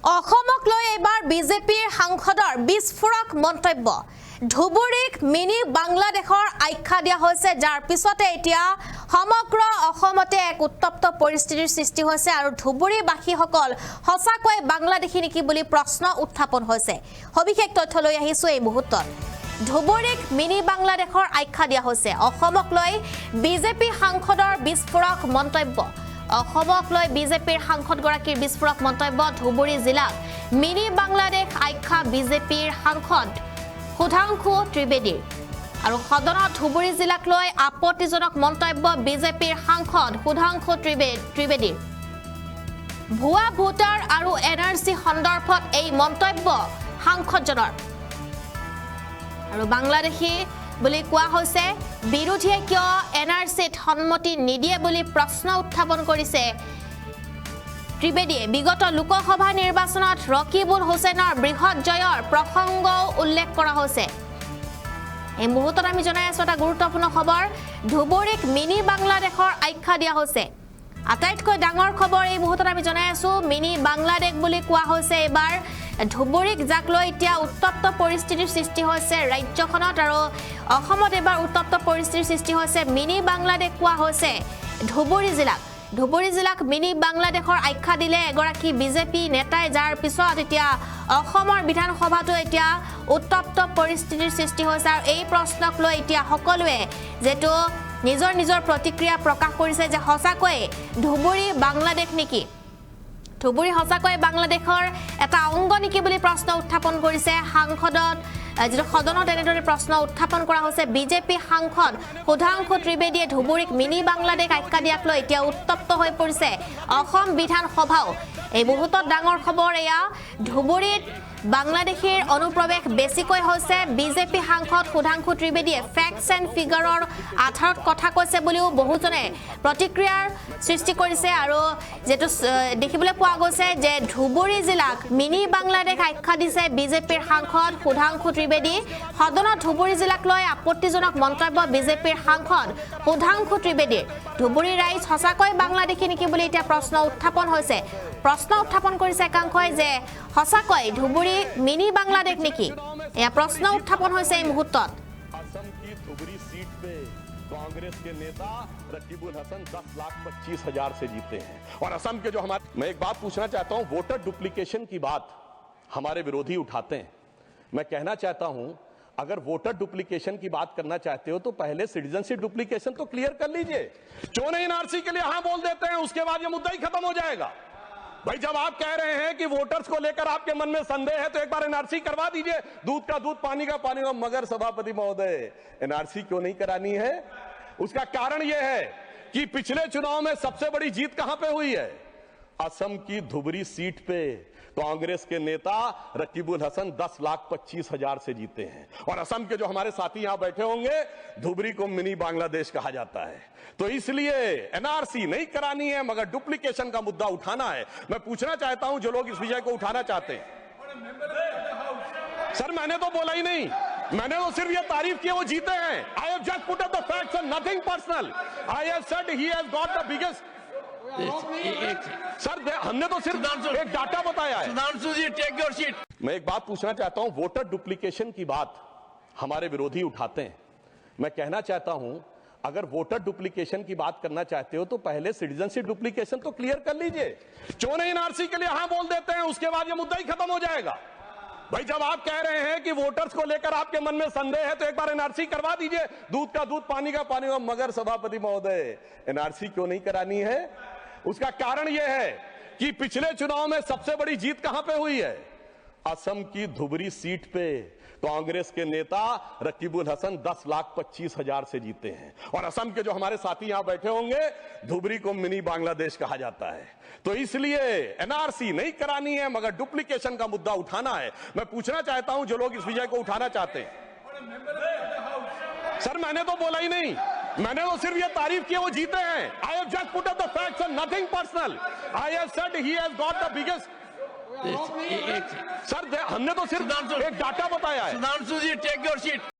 অসমক লৈ এবাৰ বিজেপিৰ সাংসদৰ বিস্ফোৰক মন্তব্য ধুবুৰীক মিনি বাংলাদেশৰ আখ্যা দিয়া হৈছে যাৰ পিছতে এতিয়া সমগ্ৰ অসমতে এক উত্তপ্ত পৰিস্থিতিৰ সৃষ্টি হৈছে আৰু ধুবুৰীবাসীসকল হসাকৈ বাংলাদেশী নেকি বুলি প্ৰশ্ন উত্থাপন হৈছে সবিশেষ তথ্য লৈ আহিছো এই মুহূৰ্তত ধুবুৰীক মিনি বাংলাদেশৰ আখ্যা দিয়া হৈছে অসমক লৈ বিজেপি সাংসদৰ বিস্ফোৰক মন্তব্য অসমক লৈ বিজেপিৰ সাংসদগৰাকীৰ বিস্ফোৰক মন্তব্য ধুবুৰী জিলাক মিনি বাংলাদেশ আখ্যা বিজেপিৰ সাংসদ সুধাংশু ত্ৰিবেদী আৰু সদনত ধুবুৰী জিলাক লৈ আপত্তিজনক মন্তব্য বিজেপিৰ সাংসদ সুধাংশু ত্ৰিবেদীৰ ভুৱা ভোটাৰ আৰু এনআৰসি সন্দৰ্ভত এই মন্তব্য সাংসদজনৰ আৰু বাংলাদেশী বুলি কোৱা হৈছে বিৰোধীয়ে কিয় এনআৰসিত সন্মতি নিদিয়ে বুলি প্ৰশ্ন উত্থাপন কৰিছে ত্ৰিবেদীয়ে বিগত লোকসভা নিৰ্বাচনত ৰকিবুল হুছেইনৰ বৃহৎ জয়ৰ প্ৰসংগ উল্লেখ কৰা হৈছে এই মুহূৰ্তত আমি জনাই আছো এটা গুৰুত্বপূৰ্ণ খবৰ ধুবুৰীক মিনি বাংলাদেশৰ আখ্যা দিয়া হৈছে আটাইতকৈ ডাঙৰ খবৰ এই মুহূৰ্তত আমি জনাই আছো মিনি বাংলাদেশ বুলি কোৱা হৈছে এবাৰ ধুবুৰীক যাক লৈ এতিয়া উত্তপ্ত পৰিস্থিতিৰ সৃষ্টি হৈছে ৰাজ্যখনত আৰু অসমত এবাৰ উত্তপ্ত পৰিস্থিতিৰ সৃষ্টি হৈছে মিনি বাংলাদেশ কোৱা হৈছে ধুবুৰী জিলাক মিনি বাংলাদেশৰ আখ্যা দিলে এগৰাকী বিজেপি নেতাই যাৰ পিছত এতিয়া অসমৰ বিধানসভাটো এতিয়া উত্তপ্ত পৰিস্থিতিৰ সৃষ্টি হৈছে আৰু এই প্ৰশ্নক লৈ এতিয়া সকলোৱে যেটো নিজৰ প্ৰতিক্ৰিয়া প্ৰকাশ কৰিছে যে হসাকৈ ধুবুৰী বাংলাদেশ নেকি ধুবুৰী হসাকৈ বাংলাদেশৰ এটা অংগ নেকি বুলি প্ৰশ্ন উত্থাপন কৰিছে সাংসদত যেটো সদনত এনেদৰে প্ৰশ্ন উত্থাপন কৰা হৈছে বিজেপি সাংসদ সুধাংশু ত্ৰিবেদীয়ে ধুবুৰীক মিনি বাংলাদেশ আখ্যা দিয়াক লৈ এতিয়া উত্তপ্ত হৈ পৰিছে অসম বিধানসভাও এই মুহূৰ্তত ডাঙৰ খবৰ এয়া ধুবুৰীত বাংলাদেশীৰ অনুপ্ৰৱেশ বেছিকৈ হৈছে বিজেপি সাংসদ সুধাংশু ত্ৰিবেদীয়ে ফেক্টছ এণ্ড ফিগাৰৰ আধাৰত কথা কৈছে বুলিও বহুজনে প্ৰতিক্ৰিয়াৰ সৃষ্টি কৰিছে আৰু যেটো দেখিবলৈ পোৱা গৈছে যে ধুবুৰী জিলাক মিনি বাংলাদেশ আখ্যা দিছে বিজেপিৰ সাংসদ সুধাংশু ত্ৰিবেদী সদনত ধুবুৰী জিলাক লৈ আপত্তিজনক মন্তব্য বিজেপিৰ সাংসদ সুধাংশু ত্ৰিবেদীৰ ধুবুৰী ৰাইজ হসাকৈ বাংলাদেশী নেকি বুলি এতিয়া প্ৰশ্ন উত্থাপন হৈছে প্ৰশ্ন উত্থাপন কৰিছে একাংশই যে হসাকৈ ধুবুৰী मिनी बांग्लादेश नेकी या प्रश्न उत्थापन होइसे এই মুহূৰ্তত असम की धुबरी सीट पे कांग्रेस के नेता रकीबुल हसन 10,25,000 से जीते हैं और असम के जो हमारे मैं एक बात पूछना चाहता हूं वोटर डुप्लीकेशन की बात हमारे विरोधी उठाते हैं मैं कहना चाहता हूं अगर वोटर डुप्लीकेशन की बात करना चाहते हो तो पहले सिटीजनशिप डुप्लीकेशन तो क्लियर कर लीजिए क्यों नहीं एनआरसी के लिए हां बोल देते हैं उसके बाद ये मुद्दा ही खत्म हो जाएगा भाई जब आप कह रहे हैं कि वोटर्स को लेकर आपके मन में संदेह है तो एक बार एनआरसी करवा दीजिए दूध का दूध पानी का पानी मगर सभापति महोदय एनआरसी क्यों नहीं करानी है उसका कारण यह है कि पिछले चुनाव में सबसे बड़ी जीत कहां पे हुई है असम की धुबरी सीट पे कांग्रेस के नेता रकीबुल हसन 10,25,000 से जीते हैं और असम के जो हमारे साथी यहां बैठे होंगे धुबरी को मिनी बांग्लादेश कहा जाता है तो इसलिए एनआरसी नहीं करानी है मगर डुप्लीकेशन का मुद्दा उठाना है मैं पूछना चाहता हूं जो लोग इस विषय को उठाना चाहते हैं सर मैंने तो बोला ही नहीं मैंने तो सिर्फ ये तारीफ की वो जीते हैं I have just put up the facts and nothing personal I have said he has got the biggest sir हमने तो सिर्फ एक डाटा बताया है सुधांशु जी टेक योर सीट मैं एक बात पूछना चाहता हूं वोटर डुप्लीकेशन की बात हमारे विरोधी उठाते हैं मैं कहना चाहता हूं अगर वोटर डुप्लीकेशन की बात करना चाहते हो तो पहले सिटीजनशिप डुप्लीकेशन तो क्लियर कर लीजिए क्यों नहीं एनआरसी के लिए हां बोल देते हैं उसके बाद ये मुद्दा ही खत्म हो जाएगा भाई जब आप कह रहे हैं कि वोटर्स को लेकर आपके मन में संदेह है तो एक बार एनआरसी करवा दीजिए दूध का दूध पानी का पानी मगर सभापति महोदय एनआरसी क्यों नहीं करानी है उसका कारण यह है कि पिछले चुनाव में सबसे बड़ी जीत कहां पे हुई है असम की धुबरी सीट पे कांग्रेस के नेता रकीबुल हसन 10,25,000 से जीते हैं और असम के जो हमारे साथी यहां बैठे होंगे धुबरी को मिनी बांग्लादेश कहा जाता है तो इसलिए एनआरसी नहीं करानी है मगर डुप्लीकेशन का मुद्दा उठाना है मैं पूछना चाहता हूं जो लोग इस विषय को उठाना चाहते हैं सर मैंने तो बोला ही नहीं मैंने तो सिर्फ ये तारीफ की वो जीते हैं I have just put up the facts and nothing personal I have said he has got the biggest sir हमने तो सिर्फ एक डाटा बताया है सुधांशु जी टेक योर सीट